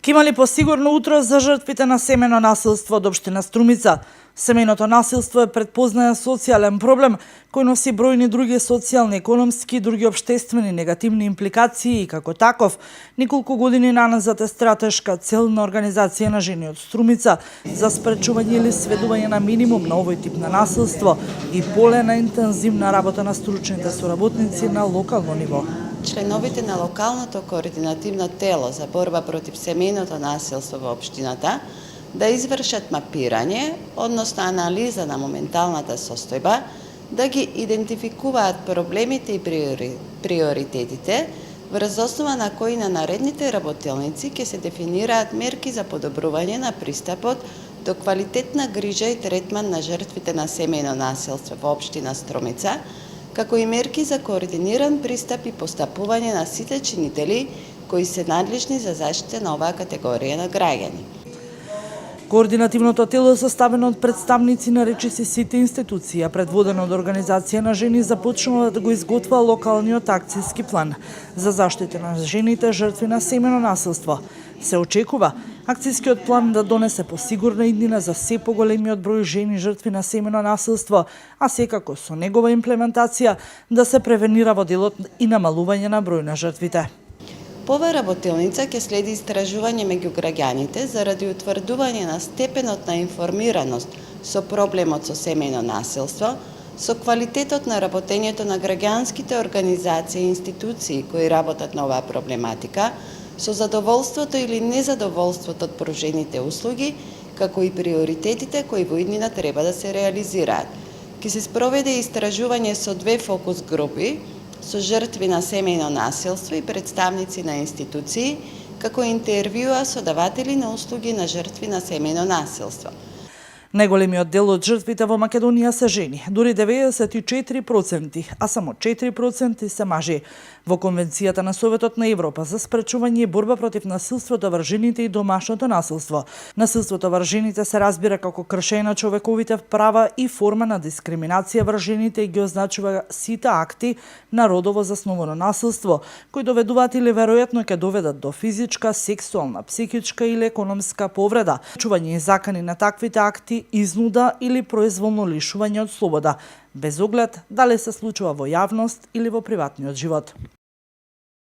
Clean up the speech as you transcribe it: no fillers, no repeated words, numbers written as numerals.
Ке има ли посигурно утро за жртвите на семејно насилство од општина Струмица? Семејното насилство е предпознаен социјален проблем кој носи бројни други социјални, економски и други општествени негативни импликации и како таков неколку години наназад е стратешка цел на Организација на жени од Струмица за спречување или сведување на минимум на овој тип на насилство и поле на интензивна работа на стручните соработници на локално ниво. Членовите на локалното координативно тело за борба против семејното насилство во општината да извршат мапирање, односно анализа на моменталната состојба, да ги идентификуваат проблемите и приоритетите, врз основа на кои на наредните работелници ќе се дефинираат мерки за подобрување на пристапот до квалитетна грижа и третман на жртвите на семејно насилство во општина Струмица, како и мерки за координиран пристап и постапување на сите чинители кои се надлежни за заштита на оваа категорија на граѓани. Координативното тело е составено од представници на речиси сите институции, предводено од Организација на жени, започнала да го изготвува локалниот акцијски план за заштита на жените жртви на семејно насилство. Се очекува акцијскиот план да донесе посигурна иднина за се поголемиот број жени жртви на семејно насилство, а секако со негова имплементација да се превенира во делот и намалување на број на жртвите. По оваа работилница ќе следи истражување меѓу граѓаните заради утврдување на степенот на информираност со проблемот со семејно насилство, со квалитетот на работењето на граѓанските организации и институции кои работат на оваа проблематика, со задоволството или незадоволството од пружените услуги, како и приоритетите кои во иднина треба да се реализираат. Ќе се спроведе истражување со 2 фокус групи, со жртви на семејно насилство и представници на институции, како интервјуа со даватели на услуги на жртви на семејно насилство. Најголемиот дел од жртвите во Македонија се жени, дури 94%, а само 4% се мажи. Во Конвенцијата на Советот на Европа за спречување и борба против насилството врз жените и домашното насилство, насилството врз жените се разбира како кршење на човековите права и форма на дискриминација врз жените и ги означува сите акти на родово засновано насилство, кои доведуваат или веројатно ќе доведат до физичка, сексуална, психичка или економска повреда, чување и закани на таквите акти, изнуда или произволно лишување од слобода, без оглед дали се случува во јавност или во приватниот живот.